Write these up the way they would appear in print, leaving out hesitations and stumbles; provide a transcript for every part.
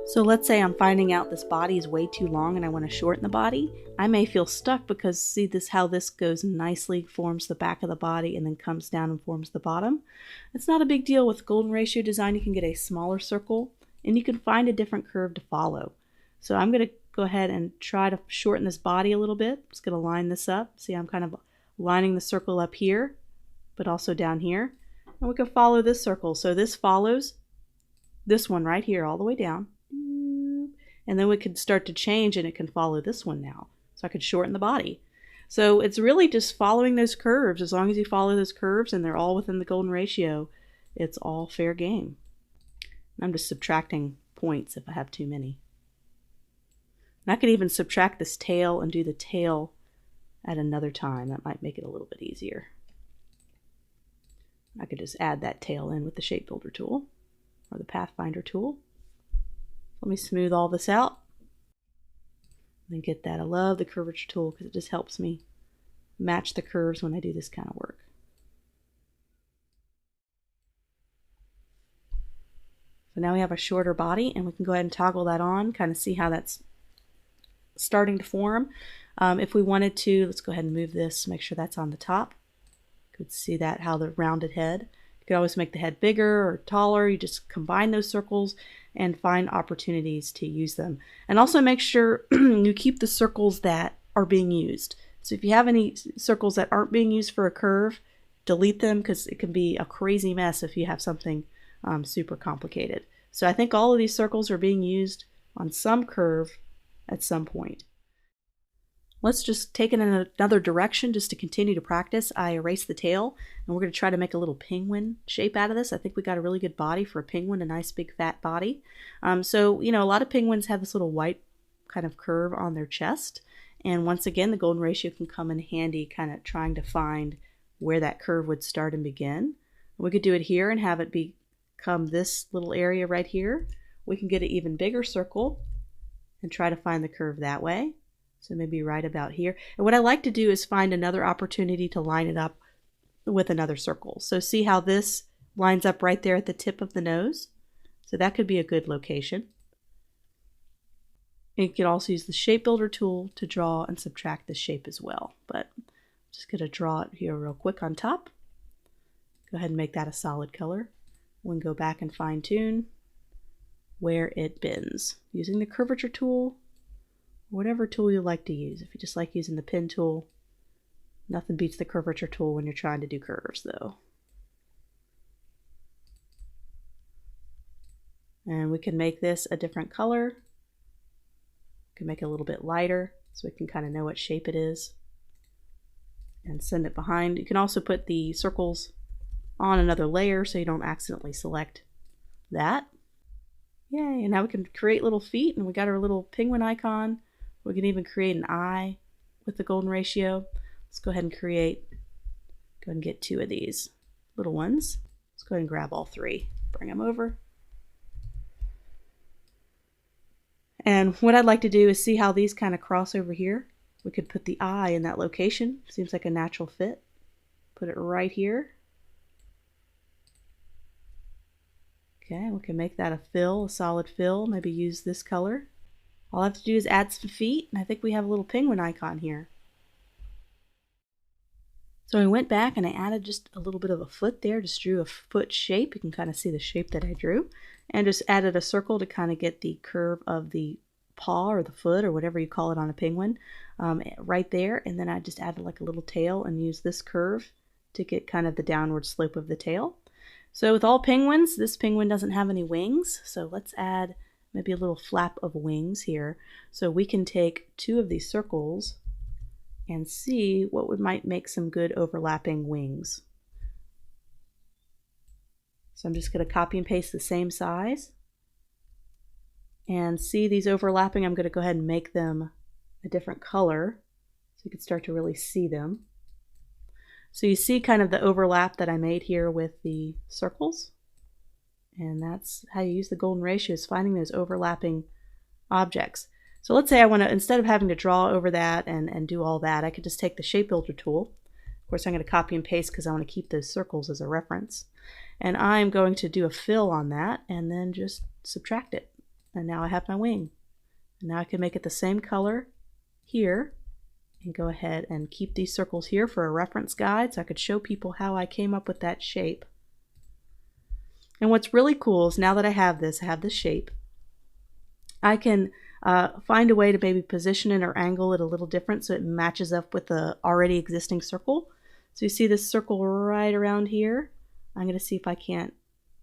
So let's say I'm finding out this body is way too long and I want to shorten the body. I may feel stuck because see this how this goes nicely, forms the back of the body and then comes down and forms the bottom. It's not a big deal with golden ratio design. You can get a smaller circle and you can find a different curve to follow. So I'm going to go ahead and try to shorten this body a little bit. Just going to line this up. See, I'm kind of lining the circle up here, but also down here. And we can follow this circle. So this follows this one right here all the way down. And then we could start to change and it can follow this one now. So I could shorten the body. So it's really just following those curves. As long as you follow those curves and they're all within the golden ratio, it's all fair game. And I'm just subtracting points if I have too many. And I could even subtract this tail and do the tail at another time. That might make it a little bit easier. I could just add that tail in with the Shape Builder tool or the Pathfinder tool. Let me smooth all this out. Then get that. I love the curvature tool because it just helps me match the curves when I do this kind of work. So now we have a shorter body and we can go ahead and toggle that on, kind of see how that's starting to form. If we wanted to, let's go ahead and move this, make sure that's on the top. You could see that, how the rounded head. You could always make the head bigger or taller. You just combine those circles and find opportunities to use them. And also make sure you keep the circles that are being used. So if you have any circles that aren't being used for a curve, delete them because it can be a crazy mess if you have something super complicated. So I think all of these circles are being used on some curve at some point. Let's just take it in another direction just to continue to practice. I erased the tail and we're going to try to make a little penguin shape out of this. I think we got a really good body for a penguin, a nice big fat body. So, you know, a lot of penguins have this little white kind of curve on their chest. And once again, the golden ratio can come in handy kind of trying to find where that curve would start and begin. We could do it here and have it become this little area right here. We can get an even bigger circle and try to find the curve that way. So maybe right about here. And what I like to do is find another opportunity to line it up with another circle. So see how this lines up right there at the tip of the nose? So that could be a good location. And you could also use the Shape Builder tool to draw and subtract the shape as well. But I'm just going to draw it here real quick on top. Go ahead and make that a solid color. We can go back and fine tune where it bends using the curvature tool. Whatever tool you like to use. If you just like using the pen tool, nothing beats the curvature tool when you're trying to do curves though. And we can make this a different color. We can make it a little bit lighter so we can kind of know what shape it is and send it behind. You can also put the circles on another layer so you don't accidentally select that. Yay, and now we can create little feet and we got our little penguin icon. We can even create an eye with the golden ratio. Let's go ahead and go and get 2 of these little ones. Let's go ahead and grab all 3, bring them over. And what I'd like to do is see how these kind of cross over here. We could put the eye in that location. Seems like a natural fit. Put it right here. Okay, we can make that a fill, a solid fill. Maybe use this color. All I have to do is add some feet, and I think we have a little penguin icon here. So I went back and I added just a little bit of a foot there, just drew a foot shape. You can kind of see the shape that I drew, and just added a circle to kind of get the curve of the paw or the foot or whatever you call it on a penguin right there. And then I just added like a little tail and used this curve to get kind of the downward slope of the tail. So with all penguins, this penguin doesn't have any wings, so let's add maybe a little flap of wings here. So we can take 2 of these circles and see what might make some good overlapping wings. So I'm just going to copy and paste the same size. And see these overlapping, I'm going to go ahead and make them a different color so you can start to really see them. So you see kind of the overlap that I made here with the circles. And that's how you use the golden ratio, is finding those overlapping objects. So let's say I want to, instead of having to draw over that and do all that, I could just take the Shape Builder tool. Of course, I'm going to copy and paste because I want to keep those circles as a reference. And I'm going to do a fill on that and then just subtract it. and now I have my wing. And now I can make it the same color here and go ahead and keep these circles here for a reference guide so I could show people how I came up with that shape. And what's really cool is now that I have this shape, I can find a way to maybe position it or angle it a little different so it matches up with the already existing circle. So you see this circle right around here. I'm going to see if I can't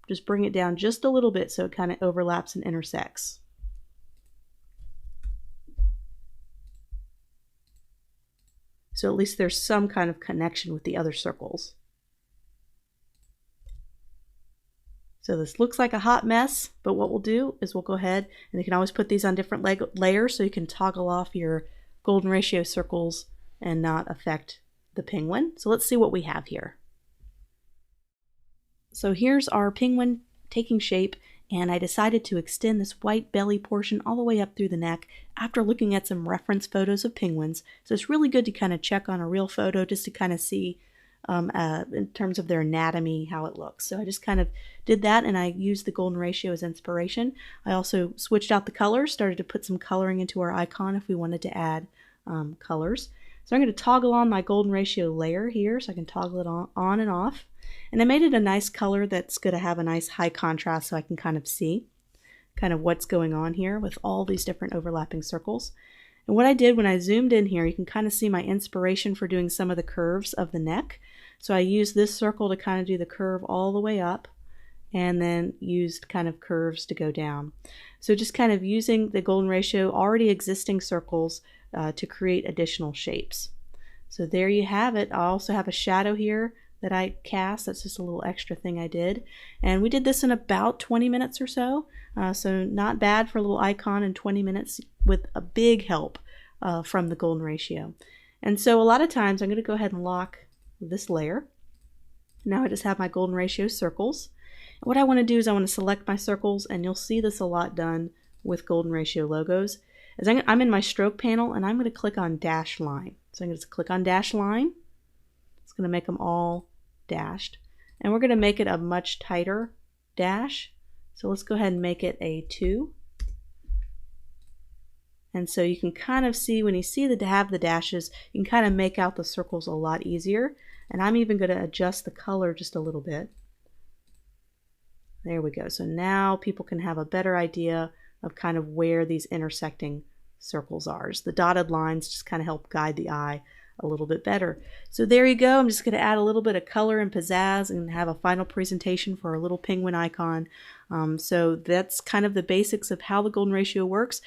just bring it down just a little bit so it kind of overlaps and intersects. So at least there's some kind of connection with the other circles. So this looks like a hot mess, but what we'll do is we'll go ahead, and you can always put these on different layers so you can toggle off your golden ratio circles and not affect the penguin. So let's see what we have here. So here's our penguin taking shape, and I decided to extend this white belly portion all the way up through the neck after looking at some reference photos of penguins. So it's really good to kind of check on a real photo just to kind of see in terms of their anatomy how it looks. So I just kind of did that, and I used the golden ratio as inspiration. I also switched out the colors, started to put some coloring into our icon if we wanted to add colors. So I'm going to toggle on my golden ratio layer here so I can toggle it on and off. And I made it a nice color that's going to have a nice high contrast so I can kind of see kind of what's going on here with all these different overlapping circles. And what I did when I zoomed in here, you can kind of see my inspiration for doing some of the curves of the neck. So I used this circle to kind of do the curve all the way up, and then used kind of curves to go down. So just kind of using the golden ratio already existing circles to create additional shapes. So there you have it. I also have a shadow here that I cast. That's just a little extra thing I did. And we did this in about 20 minutes or so. So not bad for a little icon in 20 minutes with a big help from the golden ratio. And so a lot of times I'm going to go ahead and lock this layer. Now I just have my golden ratio circles. And what I want to do is I want to select my circles, and you'll see this a lot done with golden ratio logos. As I'm in my stroke panel, and I'm going to click on dash line. So I'm going to click on dash line. It's going to make them all dashed, and we're going to make it a much tighter dash. So let's go ahead and make it a 2. And so you can kind of see when you see the dashes, you can kind of make out the circles a lot easier. And I'm even going to adjust the color just a little bit. There we go. So now people can have a better idea of kind of where these intersecting circles are. Just the dotted lines just kind of help guide the eye a little bit better. So there you go. I'm just going to add a little bit of color and pizzazz and have a final presentation for our little penguin icon. So that's kind of the basics of how the golden ratio works.